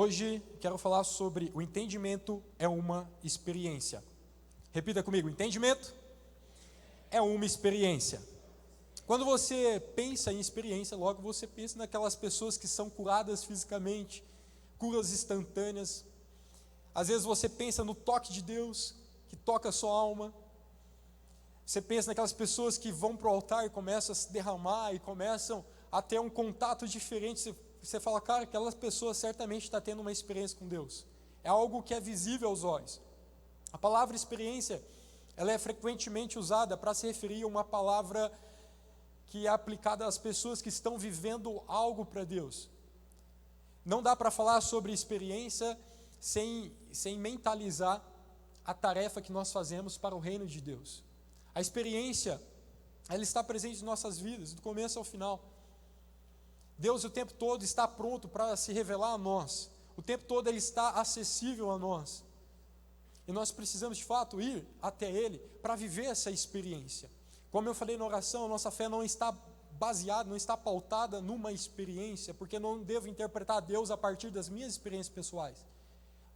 Hoje quero falar sobre o entendimento é uma experiência. Repita comigo, entendimento é uma experiência. Quando você pensa em experiência, logo você pensa naquelas pessoas que são curadas fisicamente, curas instantâneas. Às vezes você pensa no toque de Deus, que toca a sua alma. Você pensa naquelas pessoas que vão para o altar e começam a se derramar e começam a ter um contato diferente. Você fala, cara, aquela pessoa certamente está tendo uma experiência com Deus. É algo que é visível aos olhos. A palavra experiência, ela é frequentemente usada para se referir a uma palavra que é aplicada às pessoas que estão vivendo algo para Deus. Não dá para falar sobre experiência sem mentalizar a tarefa que nós fazemos para o reino de Deus. A experiência, ela está presente em nossas vidas, do começo ao final. Deus o tempo todo está pronto para se revelar a nós. O tempo todo Ele está acessível a nós. E nós precisamos de fato ir até Ele para viver essa experiência. Como eu falei na oração, a nossa fé não está baseada, não está pautada numa experiência, porque eu não devo interpretar Deus a partir das minhas experiências pessoais.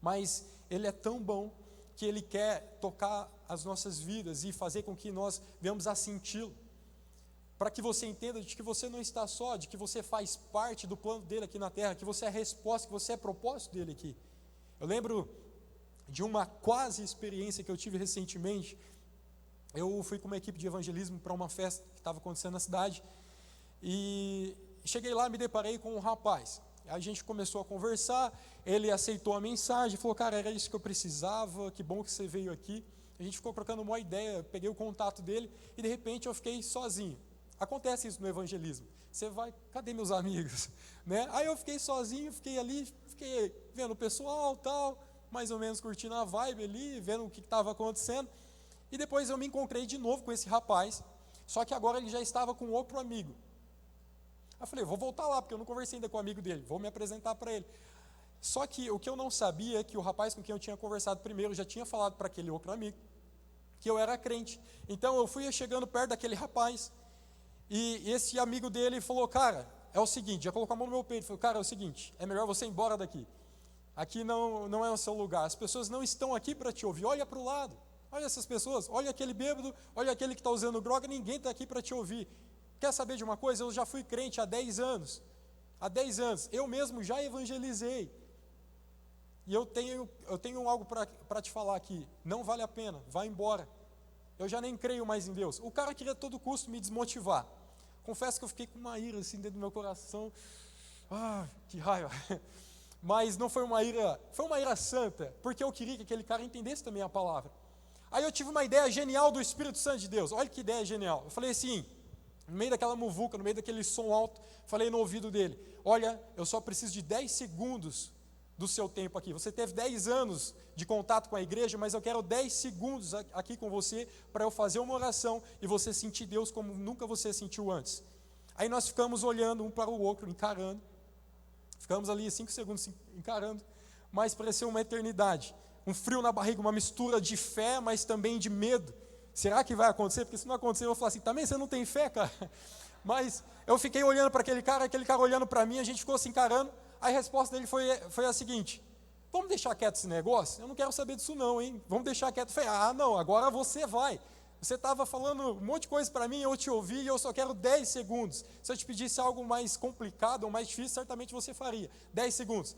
Mas Ele é tão bom que Ele quer tocar as nossas vidas e fazer com que nós venhamos a senti-lo. Para que você entenda de que você não está só, de que você faz parte do plano dele aqui na terra, que você é resposta, que você é propósito dele aqui. Eu lembro de uma quase experiência que eu tive recentemente. Eu fui com uma equipe de evangelismo para uma festa que estava acontecendo na cidade, e cheguei lá, me deparei com um rapaz. A gente começou a conversar, ele aceitou a mensagem, falou, cara, era isso que eu precisava, que bom que você veio aqui. A gente ficou trocando uma ideia, peguei o contato dele, e de repente eu fiquei sozinho. Acontece isso no evangelismo. Você vai, cadê meus amigos? Né? Aí eu fiquei sozinho, fiquei ali, fiquei vendo o pessoal, tal, mais ou menos curtindo a vibe ali, vendo o que estava acontecendo. E depois eu me encontrei de novo com esse rapaz, só que agora ele já estava com outro amigo. Aí eu falei, vou voltar lá, porque eu não conversei ainda com o amigo dele, vou me apresentar para ele. Só que o que eu não sabia é que o rapaz com quem eu tinha conversado primeiro já tinha falado para aquele outro amigo que eu era crente. Então eu fui chegando perto daquele rapaz, e esse amigo dele falou, cara, é o seguinte, já colocou a mão no meu peito, falou, cara, é o seguinte, é melhor você ir embora daqui. Aqui não é o seu lugar, as pessoas não estão aqui para te ouvir, olha para o lado. Olha essas pessoas, olha aquele bêbado, olha aquele que está usando droga, ninguém está aqui para te ouvir. Quer saber de uma coisa? Eu já fui crente há 10 anos. Há 10 anos. Eu mesmo já evangelizei. E eu tenho algo para te falar aqui. Não vale a pena, vá embora. Eu já nem creio mais em Deus. O cara queria a todo custo me desmotivar. Confesso que eu fiquei com uma ira assim dentro do meu coração. Ah, que raiva. Mas não foi uma ira santa, porque eu queria que aquele cara entendesse também a palavra. Aí eu tive uma ideia genial do Espírito Santo de Deus. Olha que ideia genial. Eu falei assim, no meio daquela muvuca, no meio daquele som alto, falei no ouvido dele, olha, eu só preciso de 10 segundos do seu tempo aqui. Você teve 10 anos de contato com a igreja, mas eu quero 10 segundos aqui com você para eu fazer uma oração e você sentir Deus como nunca você sentiu antes. Aí nós ficamos olhando um para o outro, encarando. Ficamos ali 5 segundos encarando, mas pareceu uma eternidade. Um frio na barriga, uma mistura de fé, mas também de medo. Será que vai acontecer? Porque se não acontecer, eu vou falar assim, também você não tem fé, cara? Mas eu fiquei olhando para aquele cara olhando para mim, a gente ficou se encarando. A resposta dele foi a seguinte, vamos deixar quieto esse negócio? Eu não quero saber disso não, hein? Vamos deixar quieto. Eu falei, não, agora você vai. Você estava falando um monte de coisa para mim, eu te ouvi e eu só quero 10 segundos. Se eu te pedisse algo mais complicado ou mais difícil, certamente você faria. 10 segundos.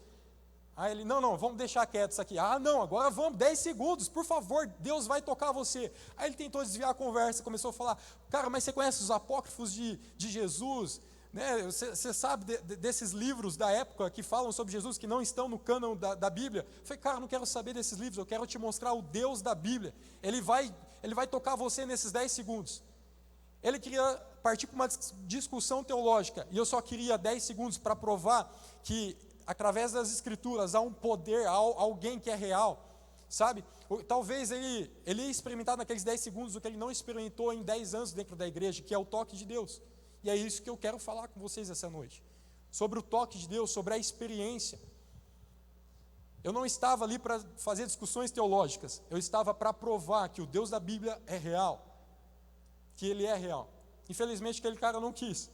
Aí ele, não, vamos deixar quieto isso aqui. Não, agora vamos, 10 segundos, por favor, Deus vai tocar você. Aí ele tentou desviar a conversa, começou a falar, cara, mas você conhece os apócrifos de Jesus? Né? Você sabe desses livros da época que falam sobre Jesus, que não estão no cânon da Bíblia? Eu falei, cara, não quero saber desses livros, eu quero te mostrar o Deus da Bíblia. Ele vai tocar você nesses 10 segundos. Ele queria partir para uma discussão teológica, e eu só queria 10 segundos para provar que através das escrituras há um poder, há alguém que é real, sabe? Talvez ele ia experimentar naqueles 10 segundos o que ele não experimentou em 10 anos dentro da igreja, que é o toque de Deus. E é isso que eu quero falar com vocês essa noite, sobre o toque de Deus, sobre a experiência. Eu não estava ali para fazer discussões teológicas, eu estava para provar que o Deus da Bíblia é real, que Ele é real. Infelizmente aquele cara não quis.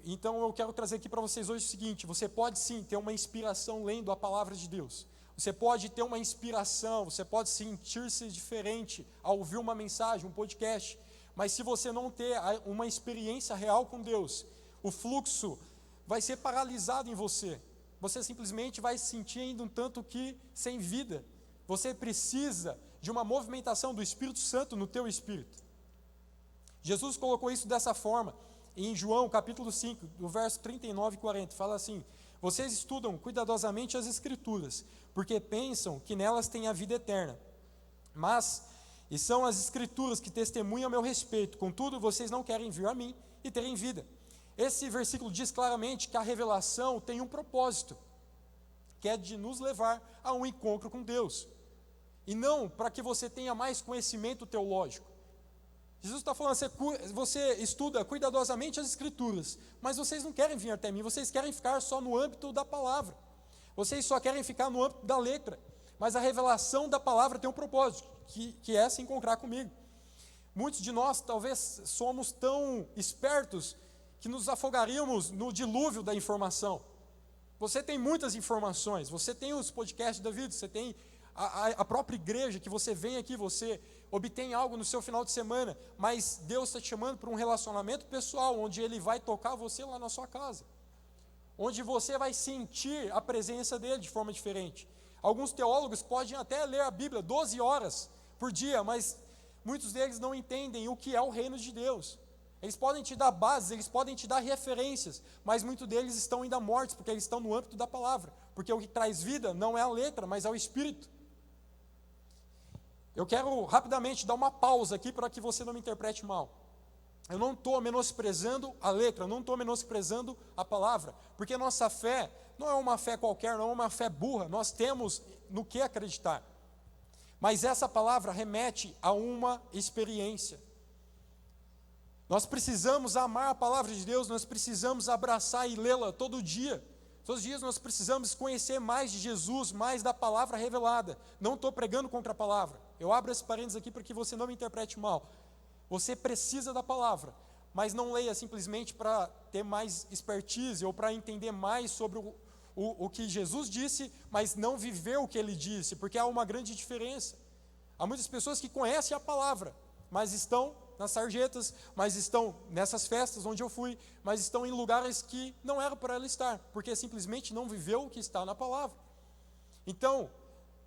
Então eu quero trazer aqui para vocês hoje o seguinte: você pode sim ter uma inspiração lendo a palavra de Deus. Você pode ter uma inspiração, você pode sentir-se diferente ao ouvir uma mensagem, um podcast. Mas se você não ter uma experiência real com Deus, o fluxo vai ser paralisado em você. Você simplesmente vai se sentir ainda um tanto que sem vida. Você precisa de uma movimentação do Espírito Santo no teu espírito. Jesus colocou isso dessa forma. Em João capítulo 5, do verso 39 e 40, fala assim: vocês estudam cuidadosamente as Escrituras, porque pensam que nelas tem a vida eterna. E são as Escrituras que testemunham a meu respeito, contudo vocês não querem vir a mim e terem vida. Esse versículo diz claramente que a revelação tem um propósito, que é de nos levar a um encontro com Deus, e não para que você tenha mais conhecimento teológico. Jesus está falando, você estuda cuidadosamente as Escrituras, mas vocês não querem vir até mim, vocês querem ficar só no âmbito da palavra, vocês só querem ficar no âmbito da letra, mas a revelação da palavra tem um propósito, que é se encontrar comigo. Muitos de nós talvez somos tão espertos que nos afogaríamos no dilúvio da informação. Você tem muitas informações, você tem os podcasts da vida, você tem a própria igreja, que você vem aqui, você obtém algo no seu final de semana, mas Deus está te chamando para um relacionamento pessoal, onde Ele vai tocar você lá na sua casa, onde você vai sentir a presença dEle de forma diferente. Alguns teólogos podem até ler a Bíblia 12 horas por dia, mas muitos deles não entendem o que é o reino de Deus. Eles podem te dar bases, eles podem te dar referências, mas muitos deles estão ainda mortos, porque eles estão no âmbito da palavra, porque o que traz vida não é a letra, mas é o Espírito. Eu quero rapidamente dar uma pausa aqui para que você não me interprete mal. Eu não estou menosprezando a letra, eu não estou menosprezando a palavra, porque nossa fé não é uma fé qualquer, não é uma fé burra, nós temos no que acreditar. Mas essa palavra remete a uma experiência. Nós precisamos amar a palavra de Deus, nós precisamos abraçar e lê-la todo dia. Todos os dias nós precisamos conhecer mais de Jesus, mais da palavra revelada. Não estou pregando contra a palavra. Eu abro esse parênteses aqui para que você não me interprete mal. Você precisa da palavra, mas não leia simplesmente para ter mais expertise ou para entender mais sobre o que Jesus disse, mas não viver o que Ele disse, porque há uma grande diferença. Há muitas pessoas que conhecem a palavra, mas estão nas sarjetas, mas estão nessas festas onde eu fui, mas estão em lugares que não era para ela estar, porque simplesmente não viveu o que está na palavra. Então,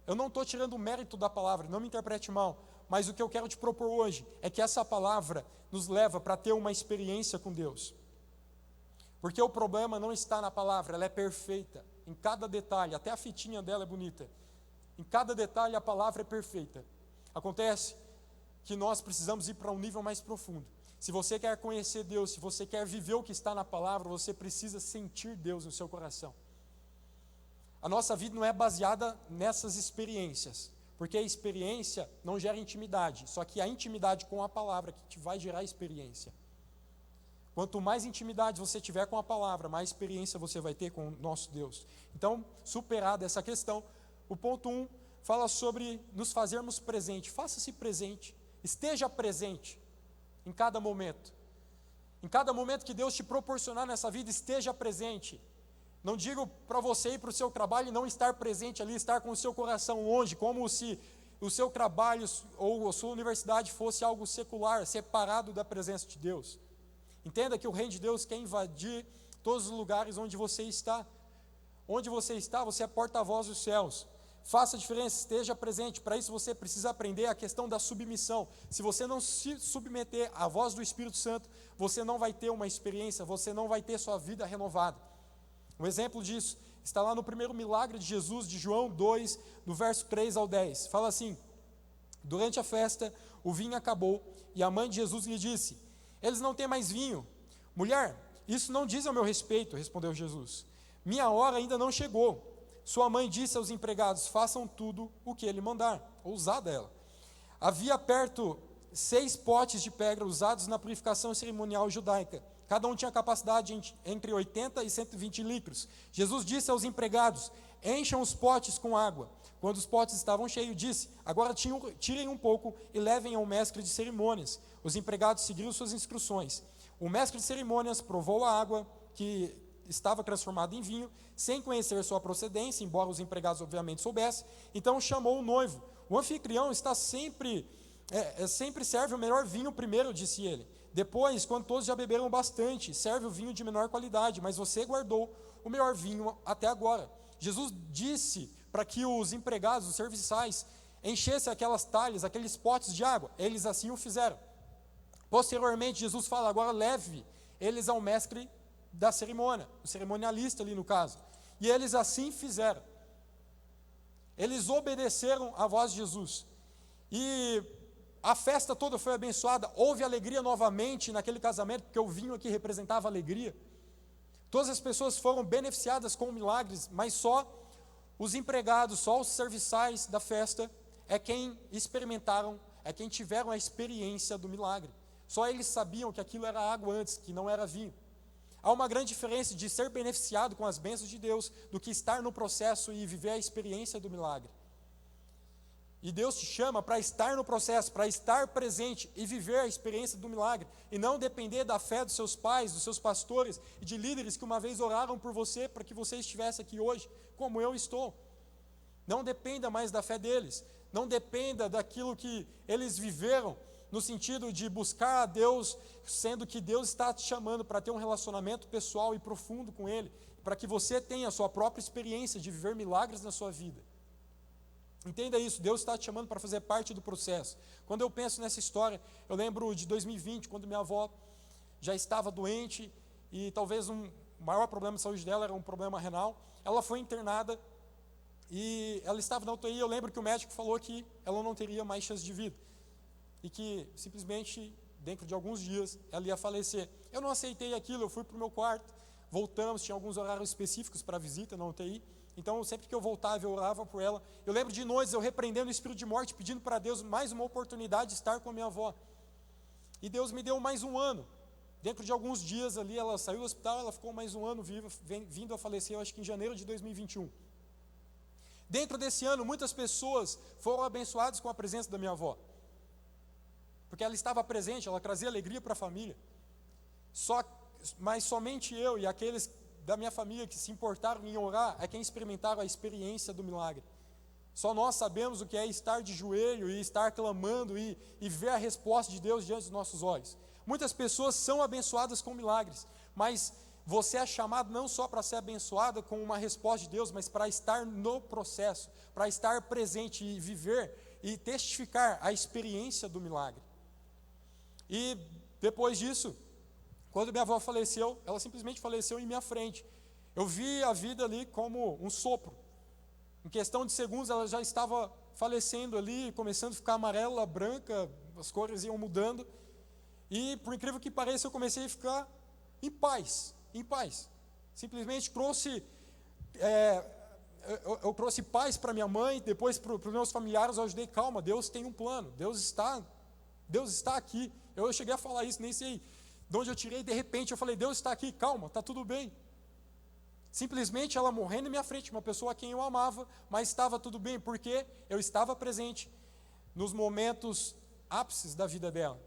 eu não estou tirando o mérito da palavra, não me interprete mal, mas o que eu quero te propor hoje é que essa palavra nos leva para ter uma experiência com Deus. Porque o problema não está na palavra, ela é perfeita, em cada detalhe, até a fitinha dela é bonita. Em cada detalhe a palavra é perfeita. Acontece que nós precisamos ir para um nível mais profundo. Se você quer conhecer Deus, se você quer viver o que está na palavra, você precisa sentir Deus no seu coração. A nossa vida não é baseada nessas experiências, porque a experiência não gera intimidade, só que a intimidade com a palavra que te vai gerar experiência. Quanto mais intimidade você tiver com a palavra, mais experiência você vai ter com o nosso Deus. Então, superada essa questão, o ponto 1 fala sobre nos fazermos presente. Faça-se presente. Esteja presente em cada momento. Em cada momento que Deus te proporcionar nessa vida, esteja presente. Não digo para você ir para o seu trabalho e não estar presente ali, estar com o seu coração longe, como se o seu trabalho ou a sua universidade fosse algo secular, separado da presença de Deus. Entenda que o reino de Deus quer invadir todos os lugares onde você está. Onde você está, você é porta-voz dos céus. Faça a diferença, esteja presente. Para isso você precisa aprender a questão da submissão. Se você não se submeter à voz do Espírito Santo, você não vai ter uma experiência, você não vai ter sua vida renovada. Um exemplo disso está lá no primeiro milagre de Jesus, de João 2, no verso 3 ao 10. Fala assim: durante a festa, o vinho acabou, e a mãe de Jesus lhe disse: eles não têm mais vinho. Mulher, isso não diz ao meu respeito, respondeu Jesus. Minha hora ainda não chegou. Sua mãe disse aos empregados: façam tudo o que ele mandar. Ousada ela. Havia perto 6 potes de pedra usados na purificação cerimonial judaica. Cada um tinha capacidade entre 80 e 120 litros. Jesus disse aos empregados: encham os potes com água. Quando os potes estavam cheios, disse: agora tirem um pouco e levem ao mestre de cerimônias. Os empregados seguiram suas instruções. O mestre de cerimônias provou a água que estava transformado em vinho, sem conhecer sua procedência, embora os empregados obviamente soubessem. Então chamou o noivo. O anfitrião está sempre serve o melhor vinho primeiro, disse ele. Depois, quando todos já beberam bastante, serve o vinho de menor qualidade, mas você guardou o melhor vinho até agora. Jesus disse para que os empregados, os serviçais, enchessem aquelas talhas, aqueles potes de água. Eles assim o fizeram. Posteriormente, Jesus fala, agora leve eles ao mestre da cerimônia, o cerimonialista ali no caso. E eles assim fizeram. Eles obedeceram à voz de Jesus. E a festa toda foi abençoada, houve alegria novamente naquele casamento, porque o vinho aqui representava alegria. Todas as pessoas foram beneficiadas com milagres, mas só os empregados, só os serviçais da festa é quem experimentaram, é quem tiveram a experiência do milagre. Só eles sabiam que aquilo era água antes, que não era vinho. Há uma grande diferença de ser beneficiado com as bênçãos de Deus do que estar no processo e viver a experiência do milagre. E Deus te chama para estar no processo, para estar presente e viver a experiência do milagre, e não depender da fé dos seus pais, dos seus pastores e de líderes que uma vez oraram por você para que você estivesse aqui hoje, como eu estou. Não dependa mais da fé deles, não dependa daquilo que eles viveram, no sentido de buscar a Deus, sendo que Deus está te chamando para ter um relacionamento pessoal e profundo com Ele, para que você tenha a sua própria experiência de viver milagres na sua vida. Entenda isso, Deus está te chamando para fazer parte do processo. Quando eu penso nessa história, eu lembro de 2020, quando minha avó já estava doente, e talvez o maior problema de saúde dela era um problema renal. Ela foi internada, e ela estava na UTI, eu lembro que o médico falou que ela não teria mais chance de vida, e que simplesmente, dentro de alguns dias, ela ia falecer. Eu não aceitei aquilo, eu fui para o meu quarto, voltamos, tinha alguns horários específicos para visita na UTI, então sempre que eu voltava, eu orava por ela. Eu lembro de noites, eu repreendendo o espírito de morte, pedindo para Deus mais uma oportunidade de estar com a minha avó. E Deus me deu mais um ano. Dentro de alguns dias ali, ela saiu do hospital, ela ficou mais um ano viva, vindo a falecer, eu acho que em janeiro de 2021. Dentro desse ano, muitas pessoas foram abençoadas com a presença da minha avó. Porque ela estava presente, ela trazia alegria para a família. Mas somente eu e aqueles da minha família que se importaram em orar é quem experimentaram a experiência do milagre. Só nós sabemos o que é estar de joelho e estar clamando e ver a resposta de Deus diante dos nossos olhos. Muitas pessoas são abençoadas com milagres, mas você é chamado não só para ser abençoado com uma resposta de Deus, mas para estar no processo, para estar presente e viver e testificar a experiência do milagre. E depois disso, quando minha avó faleceu, ela simplesmente faleceu em minha frente. Eu vi a vida ali como um sopro. Em questão de segundos, ela já estava falecendo ali, começando a ficar amarela, branca, as cores iam mudando. E, por incrível que pareça, eu comecei a ficar em paz. Simplesmente trouxe, eu trouxe paz para minha mãe, depois para os meus familiares, eu ajudei, calma, Deus tem um plano, Deus está aqui. Eu cheguei a falar isso, nem sei de onde eu tirei, de repente eu falei, Deus está aqui, calma, está tudo bem. Simplesmente ela morrendo em minha frente, uma pessoa a quem eu amava, mas estava tudo bem, porque eu estava presente nos momentos ápices da vida dela,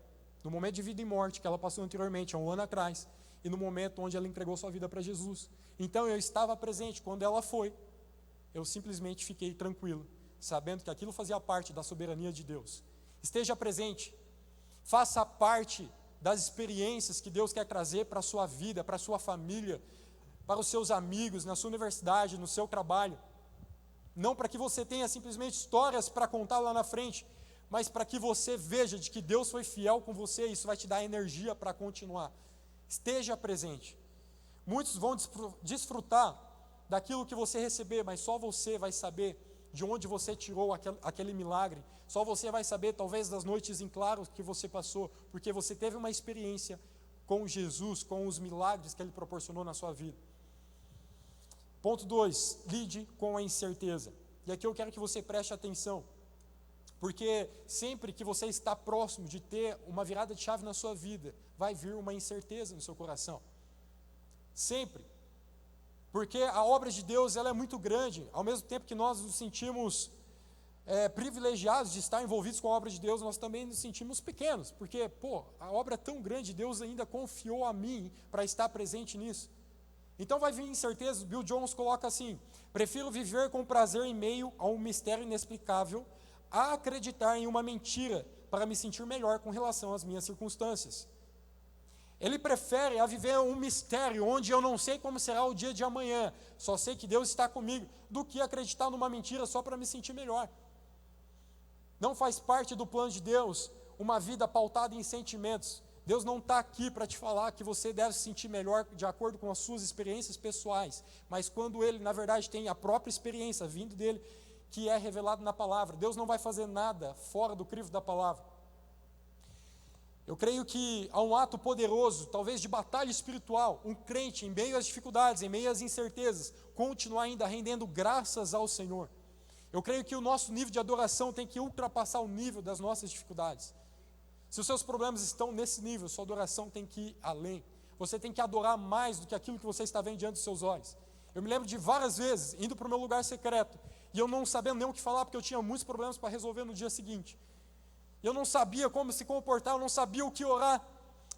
no momento de vida e morte que ela passou anteriormente, há um ano atrás, e no momento onde ela entregou sua vida para Jesus. Então eu estava presente quando ela foi, eu simplesmente fiquei tranquilo, sabendo que aquilo fazia parte da soberania de Deus. Esteja presente, faça parte das experiências que Deus quer trazer para a sua vida, para a sua família, para os seus amigos, na sua universidade, no seu trabalho. Não para que você tenha simplesmente histórias para contar lá na frente, mas para que você veja de que Deus foi fiel com você, e isso vai te dar energia para continuar. Esteja presente. Muitos vão desfrutar daquilo que você receber, mas só você vai saber de onde você tirou aquele milagre. Só você vai saber, talvez, das noites em claro que você passou, porque você teve uma experiência com Jesus, com os milagres que Ele proporcionou na sua vida. Ponto 2, lide com a incerteza. E aqui eu quero que você preste atenção, porque sempre que você está próximo de ter uma virada de chave na sua vida, vai vir uma incerteza no seu coração. Sempre. Porque a obra de Deus, ela é muito grande, ao mesmo tempo que nós nos sentimos privilegiados de estar envolvidos com a obra de Deus, nós também nos sentimos pequenos, porque, a obra é tão grande, Deus ainda confiou a mim para estar presente nisso. Então vai vir incerteza. Bill Jones coloca assim: prefiro viver com prazer em meio a um mistério inexplicável a acreditar em uma mentira para me sentir melhor com relação às minhas circunstâncias. Ele prefere a viver um mistério onde eu não sei como será o dia de amanhã, só sei que Deus está comigo, do que acreditar numa mentira só para me sentir melhor. Não faz parte do plano de Deus uma vida pautada em sentimentos. Deus não está aqui para te falar que você deve se sentir melhor de acordo com as suas experiências pessoais, mas quando Ele, na verdade, tem a própria experiência vindo dEle, que é revelado na palavra. Deus não vai fazer nada fora do crivo da palavra. Eu creio que há um ato poderoso, talvez de batalha espiritual, um crente em meio às dificuldades, em meio às incertezas, continuar ainda rendendo graças ao Senhor. Eu creio que o nosso nível de adoração tem que ultrapassar o nível das nossas dificuldades. Se os seus problemas estão nesse nível, sua adoração tem que ir além. Você tem que adorar mais do que aquilo que você está vendo diante dos seus olhos. Eu me lembro de várias vezes, indo para o meu lugar secreto, e eu não sabendo nem o que falar, porque eu tinha muitos problemas para resolver no dia seguinte. Eu não sabia como se comportar, eu não sabia o que orar.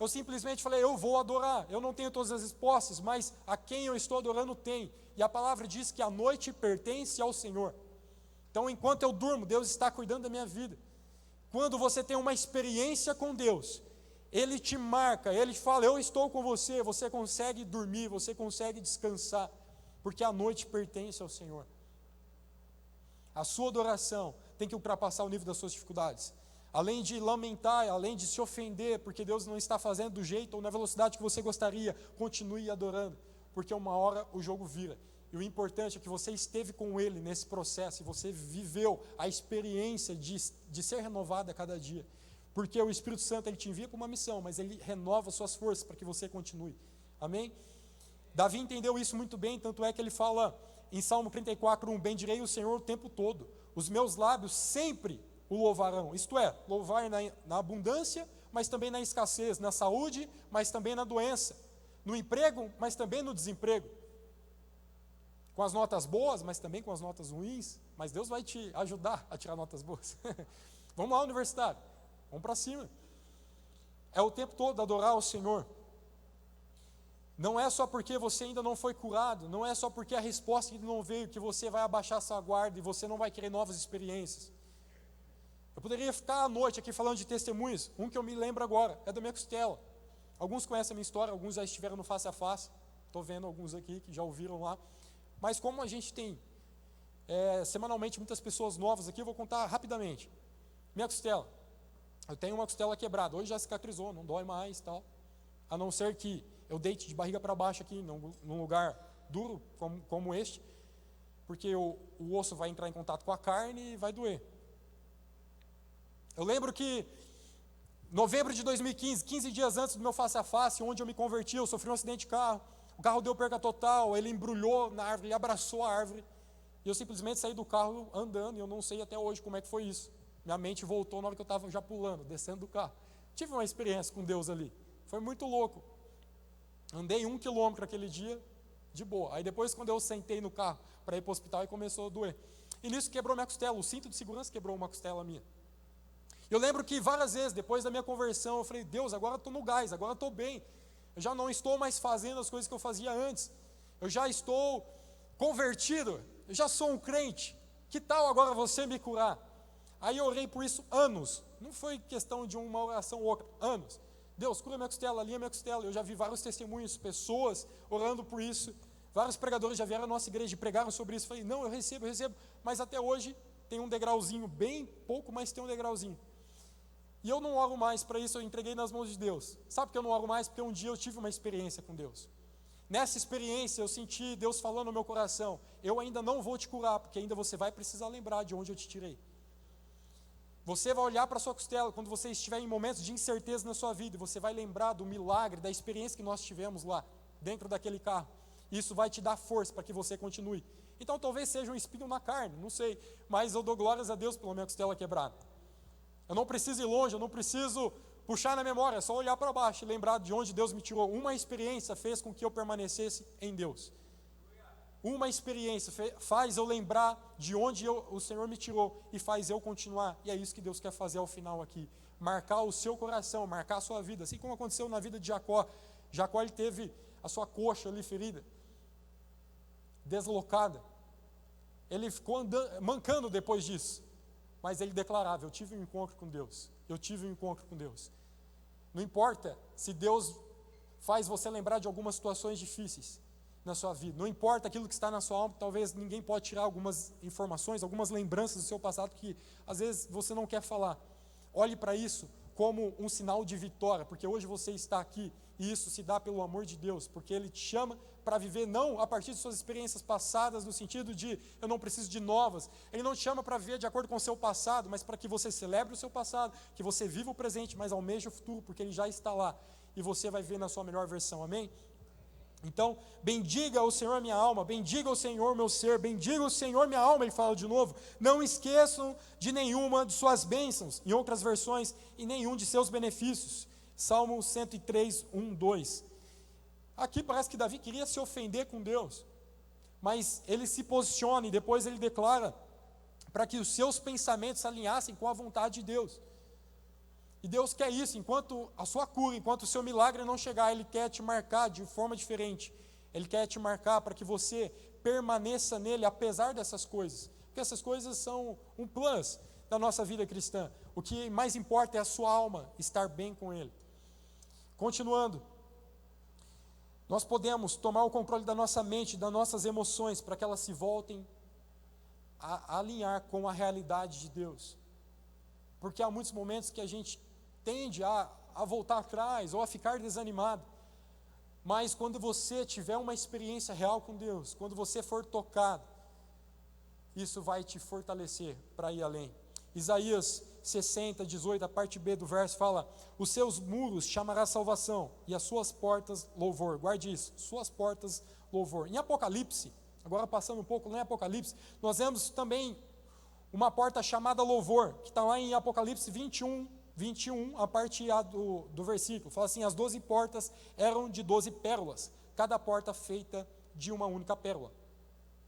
Eu simplesmente falei, eu vou adorar. Eu não tenho todas as respostas, mas a quem eu estou adorando tem. E a palavra diz que a noite pertence ao Senhor. Então, enquanto eu durmo, Deus está cuidando da minha vida. Quando você tem uma experiência com Deus, Ele te marca, Ele fala, eu estou com você, você consegue dormir, você consegue descansar, porque a noite pertence ao Senhor. A sua adoração tem que ultrapassar o nível das suas dificuldades. Além de lamentar, além de se ofender, porque Deus não está fazendo do jeito ou na velocidade que você gostaria, continue adorando, porque uma hora o jogo vira. E o importante é que você esteve com Ele nesse processo, e você viveu a experiência de ser renovado a cada dia. Porque o Espírito Santo, Ele te envia com uma missão, mas Ele renova suas forças para que você continue. Amém? Davi entendeu isso muito bem, tanto é que ele fala em Salmo 34:1, bendirei o Senhor o tempo todo, os meus lábios sempre o louvarão, isto é, louvar na abundância, mas também na escassez, na saúde, mas também na doença, no emprego, mas também no desemprego, com as notas boas, mas também com as notas ruins, mas Deus vai te ajudar a tirar notas boas. Vamos lá, universitário, vamos para cima. É o tempo todo adorar ao Senhor. Não é só porque você ainda não foi curado, não é só porque a resposta ainda não veio que você vai abaixar sua guarda e você não vai querer novas experiências. Eu poderia ficar à noite aqui falando de testemunhos. Um que eu me lembro agora é da minha costela. Alguns conhecem a minha história, alguns já estiveram no face a face. Estou vendo alguns aqui que já ouviram lá. Mas como a gente tem semanalmente muitas pessoas novas aqui, eu vou contar rapidamente. Minha costela. Eu tenho uma costela quebrada. Hoje já cicatrizou, não dói mais e tal. A não ser que eu deite de barriga para baixo aqui, num lugar duro como este. Porque o osso vai entrar em contato com a carne e vai doer. Eu lembro que em novembro de 2015, 15 dias antes do meu face a face, onde eu me converti, eu sofri um acidente de carro. O carro deu perca total, ele embrulhou na árvore, ele abraçou a árvore. E eu simplesmente saí do carro andando, e eu não sei até hoje como é que foi isso. Minha mente voltou na hora que eu estava já pulando, descendo do carro. Tive uma experiência com Deus ali, foi muito louco. Andei 1 quilômetro aquele dia, de boa. Aí depois, quando eu sentei no carro para ir para o hospital, aí começou a doer. E nisso quebrou minha costela, o cinto de segurança quebrou uma costela minha. Eu lembro que várias vezes, depois da minha conversão, eu falei, Deus, agora eu estou no gás, agora eu estou bem. Eu já não estou mais fazendo as coisas que eu fazia antes. Eu já estou convertido, eu já sou um crente. Que tal agora você me curar? Aí eu orei por isso anos. Não foi questão de uma oração ou outra, anos. Deus, cura minha costela, alinha minha costela. Eu já vi vários testemunhos, pessoas orando por isso. Vários pregadores já vieram à nossa igreja e pregaram sobre isso. Falei, não, eu recebo. Mas até hoje tem um degrauzinho, bem pouco, mas tem um degrauzinho. E eu não oro mais para isso, eu entreguei nas mãos de Deus. Sabe por que eu não oro mais? Porque um dia eu tive uma experiência com Deus. Nessa experiência eu senti Deus falando no meu coração, eu ainda não vou te curar, porque ainda você vai precisar lembrar de onde eu te tirei. Você vai olhar para a sua costela, quando você estiver em momentos de incerteza na sua vida, você vai lembrar do milagre, da experiência que nós tivemos lá, dentro daquele carro. Isso vai te dar força para que você continue. Então talvez seja um espinho na carne, não sei, mas eu dou glórias a Deus pela minha costela quebrada. Eu não preciso ir longe, eu não preciso puxar na memória, é só olhar para baixo e lembrar de onde Deus me tirou. Uma experiência fez com que eu permanecesse em Deus. Uma experiência faz eu lembrar de onde o Senhor me tirou e faz eu continuar. E é isso que Deus quer fazer ao final aqui. Marcar o seu coração, marcar a sua vida. Assim como aconteceu na vida de Jacó. Jacó ele teve a sua coxa ali ferida. deslocada. Ele ficou mancando depois disso. Mas ele declarava: eu tive um encontro com Deus. Eu tive um encontro com Deus. Não importa se Deus faz você lembrar de algumas situações difíceis na sua vida. Não importa aquilo que está na sua alma, talvez ninguém pode tirar algumas informações, algumas lembranças do seu passado que às vezes você não quer falar. Olhe para isso como um sinal de vitória, porque hoje você está aqui e isso se dá pelo amor de Deus, porque Ele te chama para viver não a partir de suas experiências passadas, no sentido de eu não preciso de novas. Ele não te chama para viver de acordo com o seu passado, mas para que você celebre o seu passado, que você viva o presente, mas almeje o futuro, porque Ele já está lá e você vai ver na sua melhor versão, amém? Então, bendiga o Senhor minha alma, bendiga o Senhor meu ser, bendiga o Senhor minha alma, ele fala de novo, não esqueçam de nenhuma de suas bênçãos, em outras versões, e nenhum de seus benefícios. Salmo 103, 1, 2. Aqui parece que Davi queria se ofender com Deus, mas ele se posiciona e depois ele declara para que os seus pensamentos se alinhassem com a vontade de Deus. E Deus quer isso, enquanto a sua cura, enquanto o seu milagre não chegar, Ele quer te marcar de forma diferente. Ele quer te marcar para que você permaneça nele, apesar dessas coisas. Porque essas coisas são um plus da nossa vida cristã. O que mais importa é a sua alma estar bem com Ele. Continuando, nós podemos tomar o controle da nossa mente, das nossas emoções, para que elas se voltem a alinhar com a realidade de Deus. Porque há muitos momentos que a gente tende a voltar atrás ou a ficar desanimado. Mas quando você tiver uma experiência real com Deus, quando você for tocado, isso vai te fortalecer para ir além. Isaías 60, 18, a parte B do verso fala: os seus muros chamará salvação e as suas portas louvor. Guarde isso, suas portas louvor. Em Apocalipse, agora passando um pouco lá em Apocalipse, nós vemos também uma porta chamada louvor, que está lá em Apocalipse 21, a parte A do versículo. Fala assim: as 12 portas eram de 12 pérolas, cada porta feita de uma única pérola.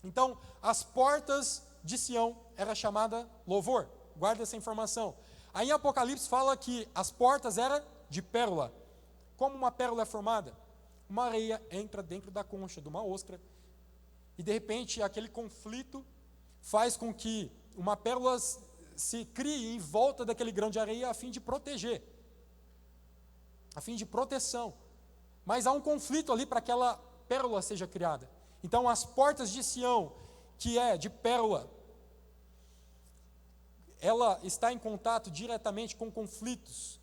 Então, as portas de Sião era chamada louvor. Guarda essa informação. Aí em Apocalipse fala que as portas eram de pérola. Como uma pérola é formada? Uma areia entra dentro da concha de uma ostra e de repente aquele conflito faz com que uma pérola se crie em volta daquele grão de areia a fim de proteger, a fim de proteção. Mas há um conflito ali para que aquela pérola seja criada. Então as portas de Sião, que é de pérola, ela está em contato diretamente com conflitos.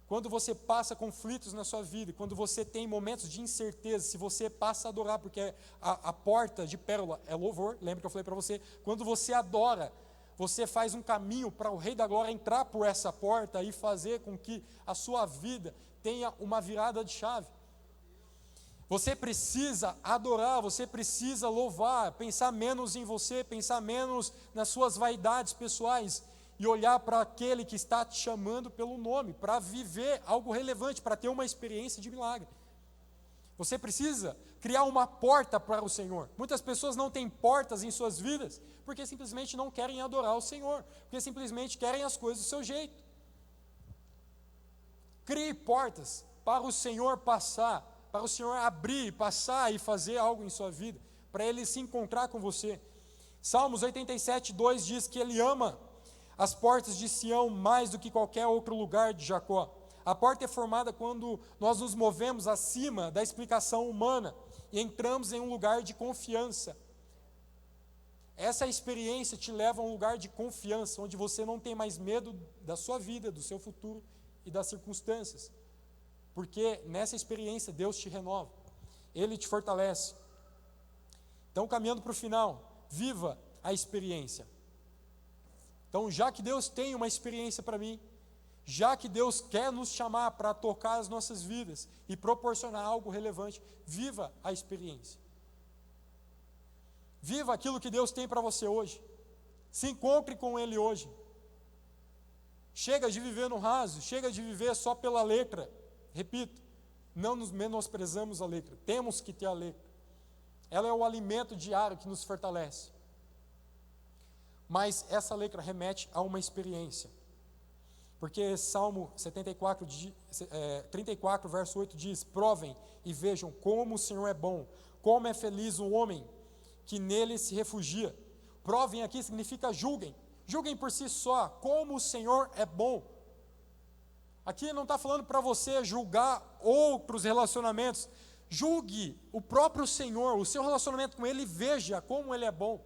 Quando você passa conflitos na sua vida, quando você tem momentos de incerteza, se você passa a adorar, porque a porta de pérola é louvor, lembra que eu falei para você? Quando você adora, você faz um caminho para o Rei da Glória entrar por essa porta e fazer com que a sua vida tenha uma virada de chave. Você precisa adorar, você precisa louvar, pensar menos em você, pensar menos nas suas vaidades pessoais e olhar para aquele que está te chamando pelo nome, para viver algo relevante, para ter uma experiência de milagre. Você precisa criar uma porta para o Senhor. Muitas pessoas não têm portas em suas vidas, porque simplesmente não querem adorar o Senhor, porque simplesmente querem as coisas do seu jeito. Crie portas para o Senhor passar, para o Senhor abrir, passar e fazer algo em sua vida, para Ele se encontrar com você. Salmos 87, 2 diz que Ele ama as portas de Sião mais do que qualquer outro lugar de Jacó. A porta é formada quando nós nos movemos acima da explicação humana e entramos em um lugar de confiança. Essa experiência te leva a um lugar de confiança, onde você não tem mais medo da sua vida, do seu futuro e das circunstâncias. Porque nessa experiência Deus te renova, Ele te fortalece. Então, caminhando para o final, viva a experiência. Então, já que Deus tem uma experiência para mim, já que Deus quer nos chamar para tocar as nossas vidas e proporcionar algo relevante, viva a experiência. Viva aquilo que Deus tem para você hoje. Se encontre com Ele hoje. Chega de viver no raso, chega de viver só pela letra. Repito, não nos menosprezamos a letra, temos que ter a letra. Ela é o alimento diário que nos fortalece. Mas essa letra remete a uma experiência. Porque Salmo 34, verso 8 diz: provem e vejam como o Senhor é bom, como é feliz o homem que nele se refugia. Provem aqui significa julguem. Julguem por si só, como o Senhor é bom. Aqui não está falando para você julgar outros relacionamentos. Julgue o próprio Senhor, o seu relacionamento com Ele, e veja como Ele é bom.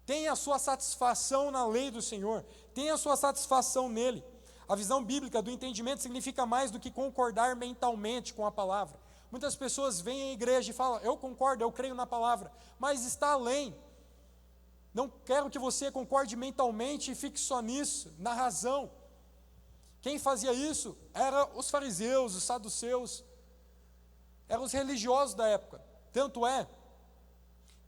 Tenha a sua satisfação na lei do Senhor, tenha a sua satisfação nele. A visão bíblica do entendimento significa mais do que concordar mentalmente com a palavra. Muitas pessoas vêm à igreja e falam, eu concordo, eu creio na palavra, mas está além. Não quero que você concorde mentalmente e fique só nisso, na razão. Quem fazia isso eram os fariseus, os saduceus, eram os religiosos da época. Tanto é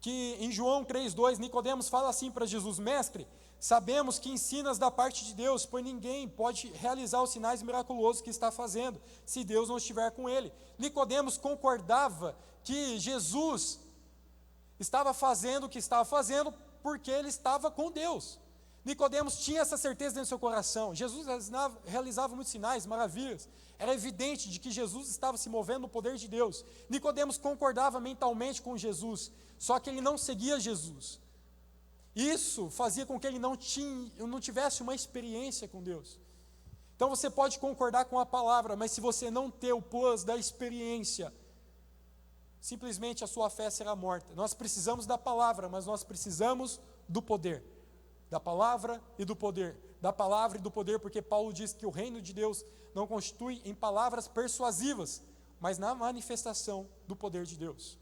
que em João 3,2, Nicodemos fala assim para Jesus, mestre, sabemos que ensinas da parte de Deus, pois ninguém pode realizar os sinais miraculosos que está fazendo, se Deus não estiver com ele. Nicodemos concordava que Jesus estava fazendo o que estava fazendo, porque ele estava com Deus. Nicodemos tinha essa certeza dentro do seu coração. Jesus realizava muitos sinais, maravilhas. Era evidente de que Jesus estava se movendo no poder de Deus. Nicodemos concordava mentalmente com Jesus, só que ele não seguia Jesus. Isso fazia com que ele não tivesse uma experiência com Deus. Então você pode concordar com a palavra, mas se você não ter o plus da experiência, simplesmente a sua fé será morta. Nós precisamos da palavra, mas nós precisamos do poder. Da palavra e do poder. Da palavra e do poder, porque Paulo diz que o reino de Deus não constitui em palavras persuasivas, mas na manifestação do poder de Deus.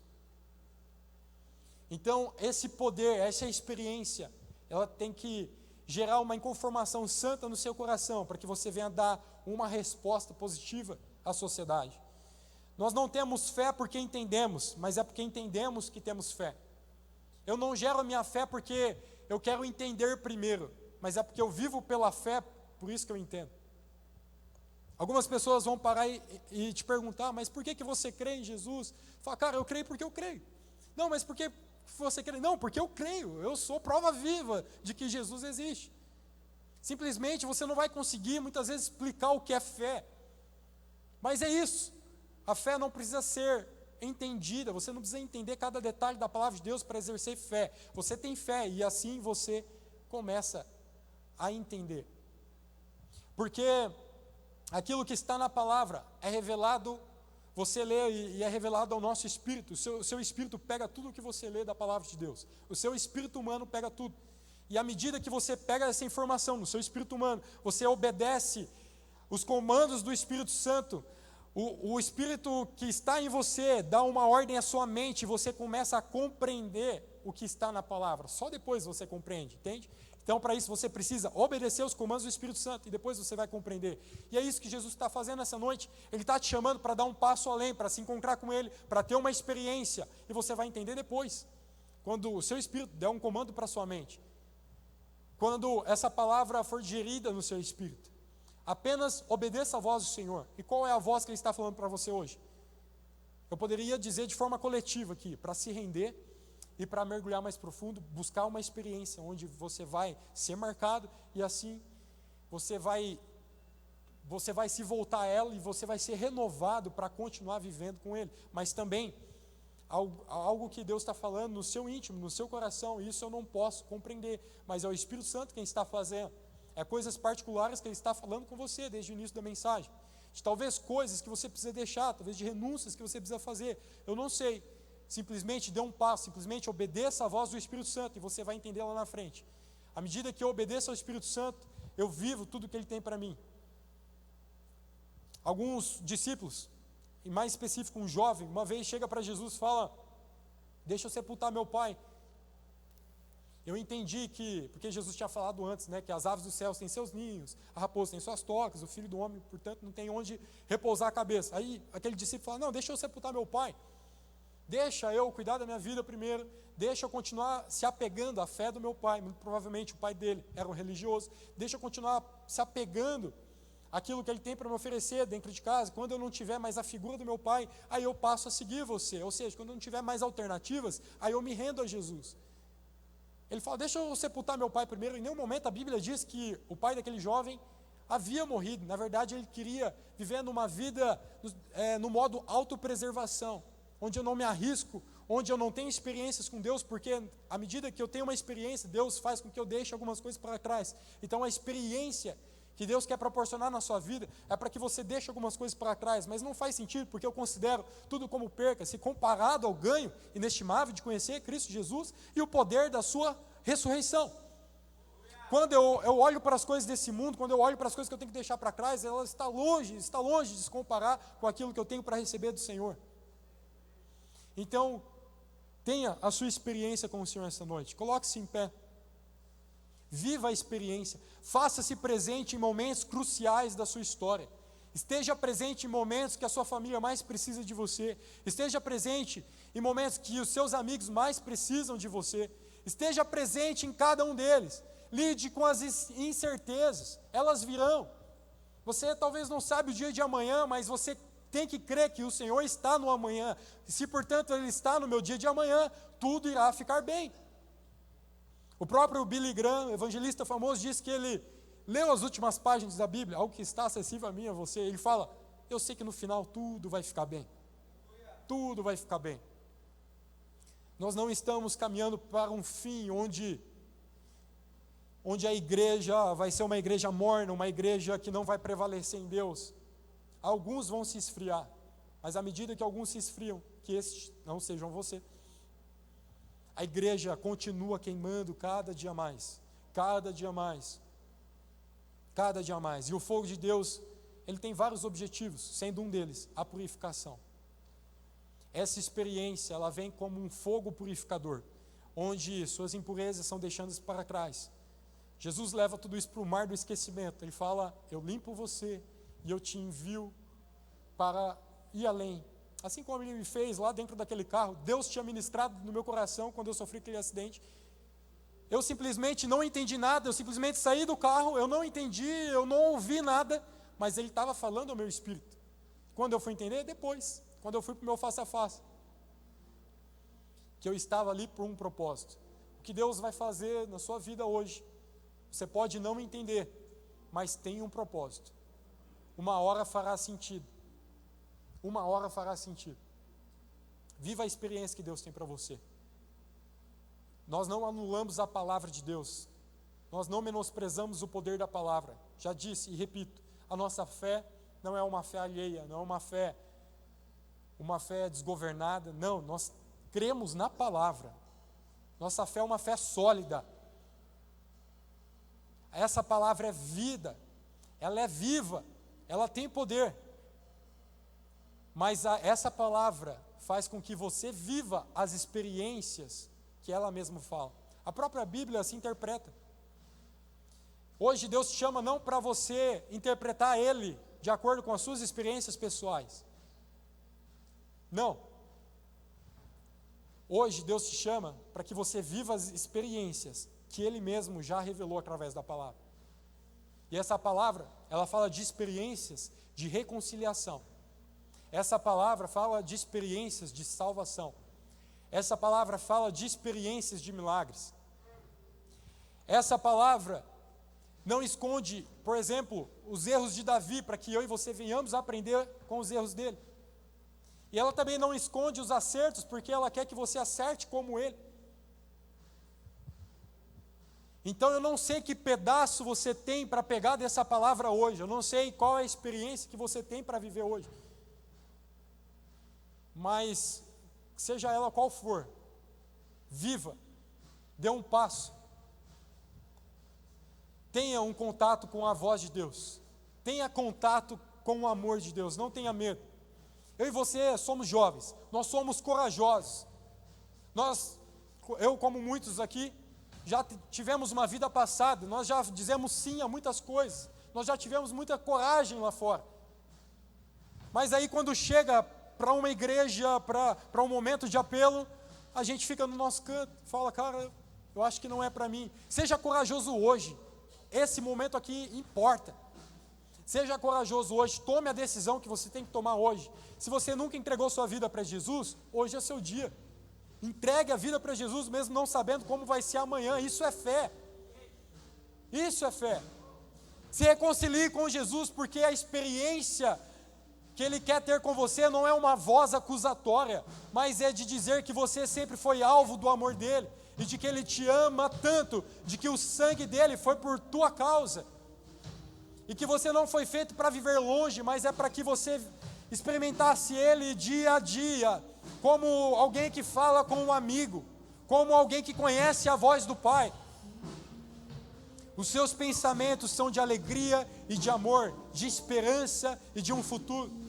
Então, esse poder, essa experiência, ela tem que gerar uma inconformação santa no seu coração, para que você venha dar uma resposta positiva à sociedade. Nós não temos fé porque entendemos, mas é porque entendemos que temos fé. Eu não gero a minha fé porque eu quero entender primeiro, mas é porque eu vivo pela fé, por isso que eu entendo. Algumas pessoas vão parar e te perguntar, mas por que você crê em Jesus? Fala, cara, eu creio porque eu creio. Não, mas por que você crê? Não, porque eu creio, eu sou prova viva de que Jesus existe. Simplesmente você não vai conseguir muitas vezes explicar o que é fé, mas é isso. A fé não precisa ser entendida, você não precisa entender cada detalhe da palavra de Deus para exercer fé. Você tem fé e assim você começa a entender. Porque aquilo que está na palavra é revelado, você lê e é revelado ao nosso espírito. O seu espírito pega tudo o que você lê da palavra de Deus. O seu espírito humano pega tudo. E à medida que você pega essa informação no seu espírito humano, você obedece os comandos do Espírito Santo. O Espírito que está em você dá uma ordem à sua mente e você começa a compreender o que está na palavra. Só depois você compreende, entende? Então, para isso, você precisa obedecer os comandos do Espírito Santo e depois você vai compreender. E é isso que Jesus está fazendo essa noite. Ele está te chamando para dar um passo além, para se encontrar com Ele, para ter uma experiência. E você vai entender depois, quando o seu Espírito der um comando para a sua mente. Quando essa palavra for digerida no seu Espírito. Apenas obedeça a voz do Senhor. E qual é a voz que Ele está falando para você hoje? Eu poderia dizer de forma coletiva aqui, para se render e para mergulhar mais profundo, buscar uma experiência onde você vai ser marcado e assim você vai se voltar a ela e você vai ser renovado para continuar vivendo com Ele. Mas também, algo que Deus está falando no seu íntimo, no seu coração, isso eu não posso compreender, mas é o Espírito Santo quem está fazendo. É coisas particulares que Ele está falando com você desde o início da mensagem. De talvez coisas que você precisa deixar, talvez de renúncias que você precisa fazer. Eu não sei. Simplesmente dê um passo, simplesmente obedeça a voz do Espírito Santo e você vai entender lá na frente. À medida que eu obedeço ao Espírito Santo, eu vivo tudo que Ele tem para mim. Alguns discípulos, e mais específico um jovem, uma vez chega para Jesus e fala, deixa eu sepultar meu pai. Eu entendi que, porque Jesus tinha falado antes, né, que as aves dos céus têm seus ninhos, a raposa tem suas tocas, o filho do homem, portanto, não tem onde repousar a cabeça. Aí aquele discípulo fala, não, deixa eu sepultar meu pai. Deixa eu cuidar da minha vida primeiro, deixa eu continuar se apegando à fé do meu pai, muito provavelmente o pai dele era um religioso, deixa eu continuar se apegando àquilo que ele tem para me oferecer dentro de casa. Quando eu não tiver mais a figura do meu pai, aí eu passo a seguir você, ou seja, quando eu não tiver mais alternativas, aí eu me rendo a Jesus. Ele fala, deixa eu sepultar meu pai primeiro. Em nenhum momento a Bíblia diz que o pai daquele jovem havia morrido. Na verdade, ele queria viver numa vida no modo autopreservação, onde eu não me arrisco, onde eu não tenho experiências com Deus, porque à medida que eu tenho uma experiência, Deus faz com que eu deixe algumas coisas para trás. Então a experiência que Deus quer proporcionar na sua vida é para que você deixe algumas coisas para trás, mas não faz sentido, porque eu considero tudo como perca, se comparado ao ganho inestimável de conhecer Cristo Jesus e o poder da sua ressurreição. Quando eu olho para as coisas desse mundo, quando eu olho para as coisas que eu tenho que deixar para trás, ela está longe de se comparar com aquilo que eu tenho para receber do Senhor. Então, tenha a sua experiência com o Senhor essa noite, coloque-se em pé. Viva a experiência, faça-se presente em momentos cruciais da sua história. Esteja presente em momentos que a sua família mais precisa de você. Esteja presente em momentos que os seus amigos mais precisam de você. Esteja presente em cada um deles. Lide com as incertezas, elas virão. Você talvez não sabe o dia de amanhã, mas você tem que crer que o Senhor está no amanhã. E se, portanto, Ele está no meu dia de amanhã, tudo irá ficar bem. O próprio Billy Graham, evangelista famoso, diz que ele leu as últimas páginas da Bíblia, algo que está acessível a mim e a você. Ele fala, eu sei que no final tudo vai ficar bem. Tudo vai ficar bem. Nós não estamos caminhando para um fim onde a igreja vai ser uma igreja morna, uma igreja que não vai prevalecer em Deus. Alguns vão se esfriar, mas à medida que alguns se esfriam, que esses não sejam você. A igreja continua queimando cada dia mais, cada dia mais, cada dia mais. E o fogo de Deus, ele tem vários objetivos, sendo um deles a purificação. Essa experiência, ela vem como um fogo purificador, onde suas impurezas são deixadas para trás. Jesus leva tudo isso para o mar do esquecimento. Ele fala, eu limpo você e eu te envio para ir além. Assim como Ele me fez lá dentro daquele carro, Deus tinha ministrado no meu coração quando eu sofri aquele acidente. Eu simplesmente não entendi nada, eu simplesmente saí do carro, eu não entendi, eu não ouvi nada, mas Ele estava falando ao meu espírito. Quando eu fui entender? Depois, quando eu fui para o meu face a face. Que eu estava ali por um propósito. O que Deus vai fazer na sua vida hoje, você pode não entender, mas tem um propósito. Uma hora fará sentido. Uma hora fará sentido. Viva a experiência que Deus tem para você. Nós não anulamos a palavra de Deus. Nós não menosprezamos o poder da palavra. Já disse e repito, a nossa fé não é uma fé alheia, não é uma fé desgovernada. Não, nós cremos na palavra. Nossa fé é uma fé sólida. Essa palavra é vida, ela é viva, ela tem poder. Mas essa palavra faz com que você viva as experiências que ela mesma fala. A própria Bíblia se interpreta. Hoje Deus te chama não para você interpretar Ele de acordo com as suas experiências pessoais. Não. Hoje Deus te chama para que você viva as experiências que Ele mesmo já revelou através da palavra. E essa palavra, ela fala de experiências de reconciliação. Essa palavra fala de experiências de salvação. Essa palavra fala de experiências de milagres. Essa palavra não esconde, por exemplo, os erros de Davi, para que eu e você venhamos a aprender com os erros dele. E ela também não esconde os acertos, porque ela quer que você acerte como ele. Então eu não sei que pedaço você tem para pegar dessa palavra hoje, eu não sei qual é a experiência que você tem para viver hoje. Mas, seja ela qual for, viva, dê um passo, tenha um contato com a voz de Deus, tenha contato com o amor de Deus, não tenha medo. Eu e você somos jovens, nós somos corajosos, eu como muitos aqui, já tivemos uma vida passada, nós já dizemos sim a muitas coisas, nós já tivemos muita coragem lá fora. Mas aí quando chega para uma igreja, para um momento de apelo, a gente fica no nosso canto, fala, cara, eu acho que não é para mim. Seja corajoso hoje, esse momento aqui importa. Seja corajoso hoje, tome a decisão que você tem que tomar hoje. Se você nunca entregou sua vida para Jesus, hoje é seu dia. Entregue a vida para Jesus, mesmo não sabendo como vai ser amanhã. Isso é fé. Isso é fé. Se reconcilie com Jesus, porque a experiência que Ele quer ter com você não é uma voz acusatória, mas é de dizer que você sempre foi alvo do amor dEle, e de que Ele te ama tanto, de que o sangue dEle foi por tua causa, e que você não foi feito para viver longe, mas é para que você experimentasse Ele dia a dia, como alguém que fala com um amigo, como alguém que conhece a voz do Pai. Os seus pensamentos são de alegria e de amor, de esperança e de um futuro.